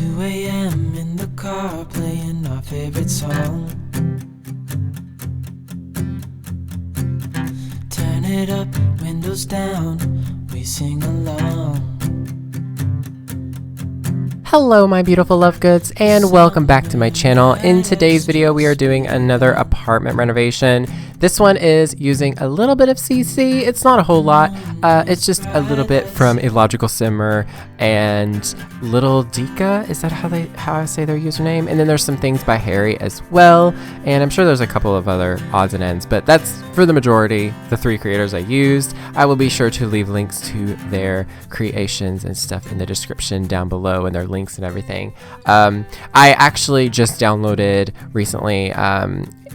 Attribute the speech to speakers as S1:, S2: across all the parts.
S1: 2 a.m. in the car playing our favorite song. Turn it up, windows down, we sing along.
S2: Hello my beautiful love goods, and welcome back to my channel. In today's video we are doing another apartment renovation. This one is using a little bit of CC. It's not a whole lot, it's just a little bit from Illogical Simmer and Little Dika. Is that how I say their username? And then there's some things by Harry as well, and I'm sure there's a couple of other odds and ends, but that's for the majority, the 3 creators I used. I will be sure to leave links to their creations and stuff in the description down below, and their links and everything. I actually just downloaded recently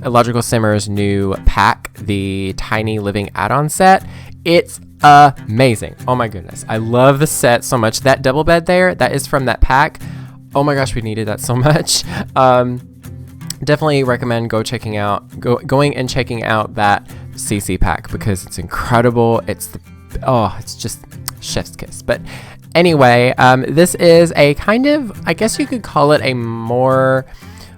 S2: Illogical Simmer's new pack, the Tiny Living add-on set. It's amazing. Oh my goodness, I love the set so much. That double bed there, that is from that pack. Oh my gosh, we needed that so much. Definitely recommend going and checking out that CC pack because it's incredible. It's just chef's kiss. But anyway, this is a kind of, I guess you could call it a more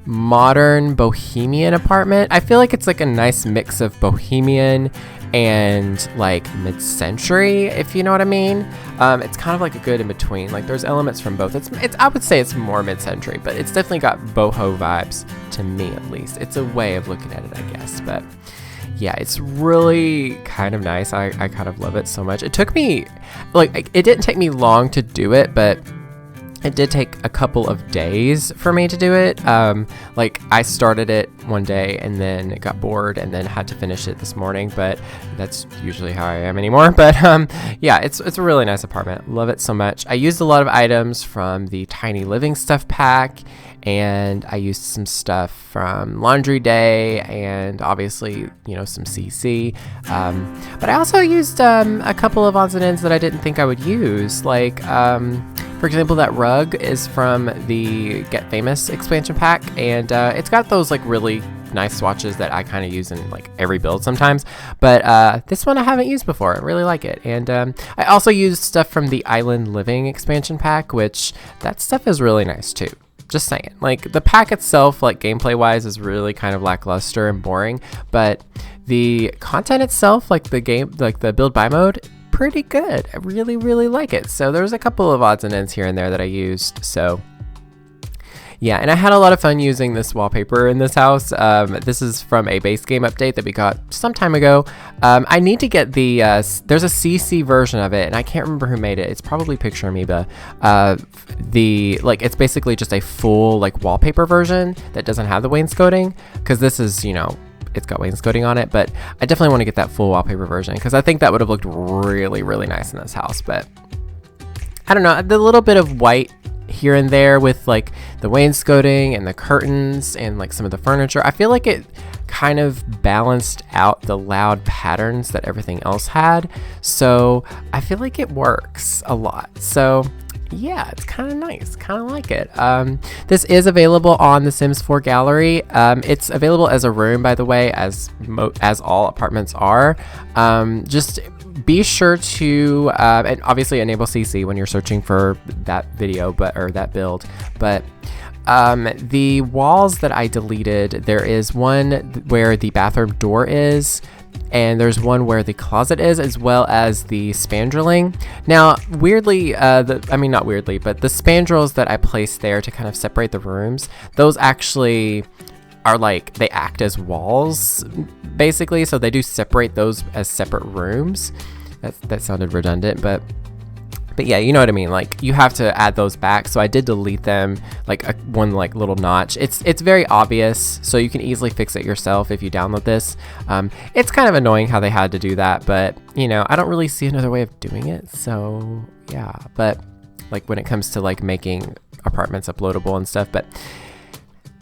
S2: modern bohemian apartment. I feel like it's like a nice mix of bohemian and like mid-century, if you know what I mean. It's kind of like a good in between. Like there's elements from both. It's I would say it's more mid-century, but it's definitely got boho vibes to me, at least. It's a way of looking at it, I guess. But yeah, it's really kind of nice. I kind of love it so much. It took me, it didn't take me long to do it, but it did take a couple of days for me to do it. I started it one day and then got bored and then had to finish it this morning, but that's usually how I am anymore. But yeah, it's a really nice apartment. Love it so much. I used a lot of items from the Tiny Living stuff pack, and I used some stuff from Laundry Day and obviously, some CC. But I also used a couple of odds and ends that I didn't think I would use. For example, that rug is from the Get Famous expansion pack, and it's got those really nice swatches that I kind of use in every build sometimes. But this one I haven't used before. I really like it. And I also used stuff from the Island Living expansion pack, which that stuff is really nice too. Just saying, the pack itself, gameplay wise, is really kind of lackluster and boring, but the content itself, the build buy mode, pretty good. I really, really like it. So there's a couple of odds and ends here and there that I used. So yeah, and I had a lot of fun using this wallpaper in this house. This is from a base game update that we got some time ago. I need to get the, there's a CC version of it, and I can't remember who made it. It's probably Picture Amoeba. It's basically just a full, wallpaper version that doesn't have the wainscoting, because this is, it's got wainscoting on it, but I definitely want to get that full wallpaper version because I think that would have looked really, really nice in this house. But I don't know, the little bit of white here and there with the wainscoting and the curtains and some of the furniture, I feel like it kind of balanced out the loud patterns that everything else had. So I feel like it works a lot. So yeah, it's kind of nice, kind of like it. This is available on the Sims 4 gallery. It's available as a room, by the way, as all apartments are. Just be sure to and obviously enable CC when you're searching for that video, or that build. But the walls that I deleted, there is one where the bathroom door is, and there's one where the closet is, as well as the spandreling. Now, weirdly, not weirdly, but the spandrels that I placed there to kind of separate the rooms, those actually are they act as walls, basically. So they do separate those as separate rooms. That sounded redundant, but yeah, you know what I mean. You have to add those back. So I did delete them, one little notch. It's very obvious, so you can easily fix it yourself if you download this. It's kind of annoying how they had to do that, but I don't really see another way of doing it. So yeah, but when it comes to making apartments uploadable and stuff. But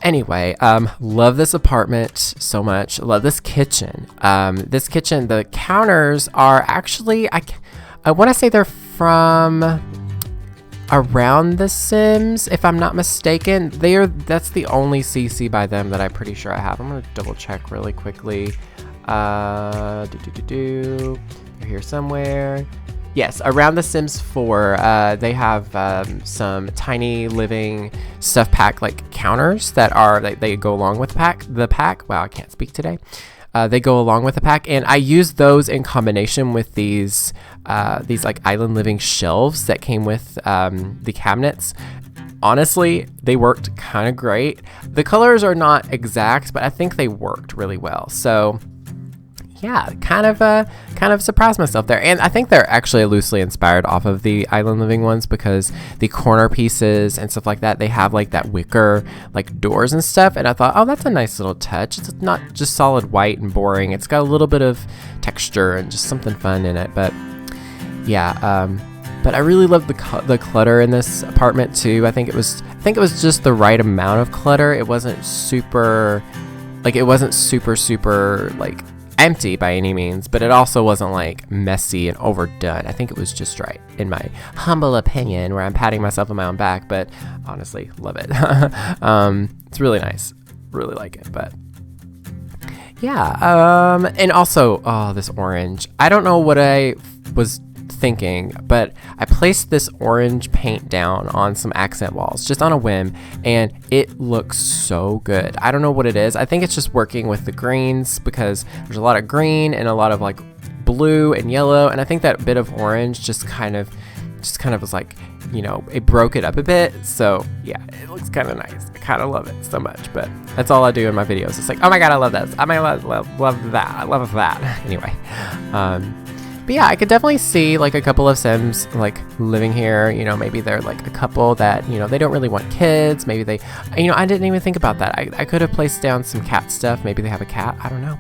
S2: anyway, love this apartment so much. Love this kitchen. The counters are actually, I want to say they're from around The Sims, if I'm not mistaken. That's the only CC by them that I'm pretty sure I have. I'm gonna double check really quickly. They're here somewhere. Yes, around The Sims 4, they have some tiny living stuff pack like counters that are they go along with the pack. Wow, I can't speak today. They go along with the pack, and I use those in combination with these like island living shelves that came with the cabinets. Honestly, they worked kind of great. The colors are not exact, but I think they worked really well. So yeah, kind of surprised myself there. And I think they're actually loosely inspired off of the island living ones, because the corner pieces and stuff like that, they have like that wicker like doors and stuff. And I thought, oh, that's a nice little touch. It's not just solid white and boring. It's got a little bit of texture and just something fun in it. But yeah, but I really love the clutter in this apartment too. I think it was just the right amount of clutter. It wasn't super like empty by any means, but it also wasn't like messy and overdone. I think it was just right, in my humble opinion, where I'm patting myself on my own back, but honestly, love it. It's really nice. Really like it. But yeah, and also, oh, this orange. I don't know what I was thinking, but I placed this orange paint down on some accent walls just on a whim, and it looks so good. I don't know what it is. I think it's just working with the greens, because there's a lot of green and a lot of like blue and yellow, and I think that bit of orange just kind of was like, you know, it broke it up a bit. So yeah, it looks kind of nice. I kind of love it so much, but that's all I do in my videos. It's like, oh my god, I love this. I might love that. I love that. Anyway, but yeah, I could definitely see like a couple of Sims like living here. You know, maybe they're like a couple that, you know, they don't really want kids. Maybe they, you know, I didn't even think about that. I could have placed down some cat stuff. Maybe they have a cat. I don't know.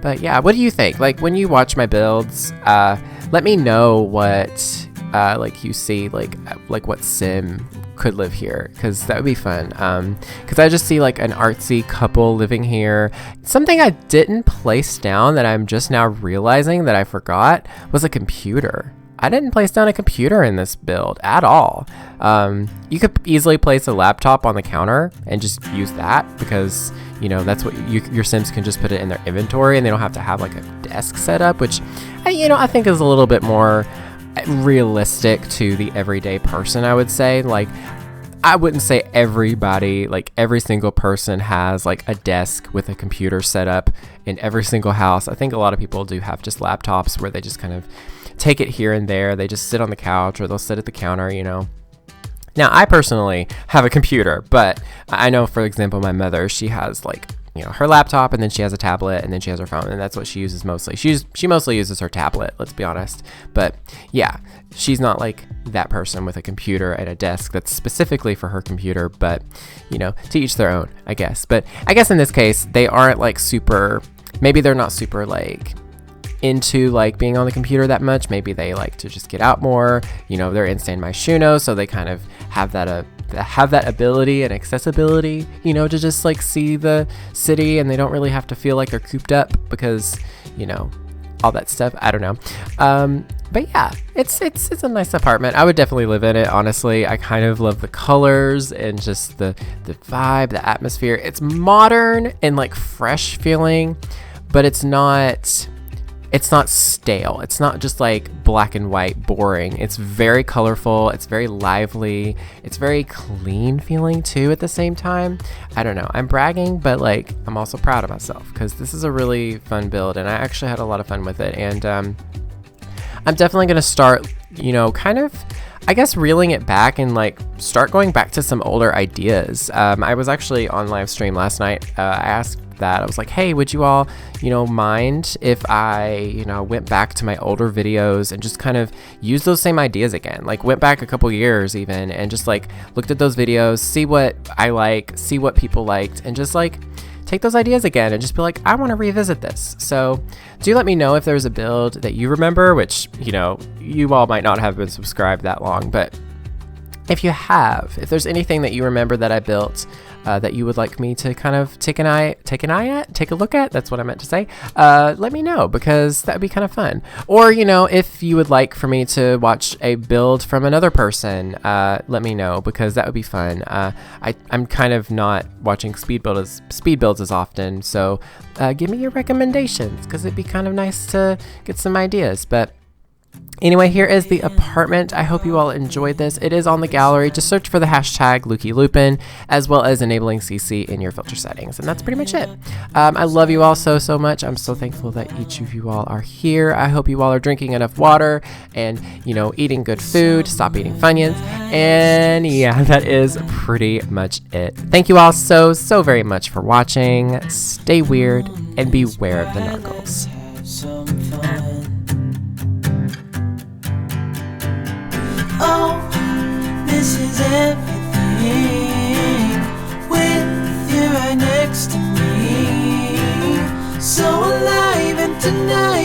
S2: But yeah, what do you think? Like, when you watch my builds, let me know what like you see, like what Sim could live here, because that would be fun. Because I just see like an artsy couple living here. Something I didn't place down that I'm just now realizing that I forgot was a computer. I didn't place down a computer in this build at all. You could easily place a laptop on the counter and just use that, because, you know, that's what your Sims can just put it in their inventory, and they don't have to have like a desk set up, which, you know, I think is a little bit more realistic to the everyday person, I would say. Like, I wouldn't say everybody, like every single person has like a desk with a computer set up in every single house. I think a lot of people do have just laptops where they just kind of take it here and there. They just sit on the couch, or they'll sit at the counter, you know. Now, I personally have a computer, but I know, for example, my mother, she has like, you know, her laptop, and then she has a tablet, and then she has her phone, and that's what she uses mostly. She mostly uses her tablet, let's be honest. But yeah, she's not like that person with a computer at a desk that's specifically for her computer, but, you know, to each their own, I guess. But I guess in this case, they aren't like super, maybe they're not super like into like being on the computer that much. Maybe they like to just get out more, you know. They're in Stand My Shuno, so they kind of have that ability and accessibility, you know, to just like see the city, and they don't really have to feel like they're cooped up, because, you know, all that stuff. I don't know. But yeah, it's a nice apartment. I would definitely live in it, honestly. I kind of love the colors and just the vibe, the atmosphere. It's modern and like fresh feeling, but it's not stale. It's not just like black and white boring. It's very colorful. It's very lively. It's very clean feeling too at the same time. I don't know. I'm bragging, but like I'm also proud of myself, because this is a really fun build, and I actually had a lot of fun with it. And I'm definitely going to start, you know, kind of, I guess, reeling it back and like start going back to some older ideas. I was actually on live stream last night. I asked that. I was like, hey, would you all, you know, mind if I, you know, went back to my older videos and just kind of use those same ideas again? Like, went back a couple years even, and just like looked at those videos, see what I like, see what people liked, and just like take those ideas again and just be like, I want to revisit this. So do let me know if there's a build that you remember, which, you know, you all might not have been subscribed that long, but if you have, if there's anything that you remember that I built that you would like me to kind of take a look at, that's what I meant to say, let me know, because that would be kind of fun. Or, you know, if you would like for me to watch a build from another person, let me know, because that would be fun. I'm kind of not watching speed builds as often, so give me your recommendations, because it'd be kind of nice to get some ideas. But Anyway, here is the apartment. I hope you all enjoyed this. It is on the gallery. Just search for the hashtag LukeyLupin, as well as enabling CC in your filter settings. And that's pretty much it. I love you all so, so much. I'm so thankful that each of you all are here. I hope you all are drinking enough water and, eating good food. Stop eating Funyuns. And yeah, that is pretty much it. Thank you all so, so very much for watching. Stay weird and beware of the narcos.
S1: Some fun. Oh, this is everything with you right next to me. So alive, and tonight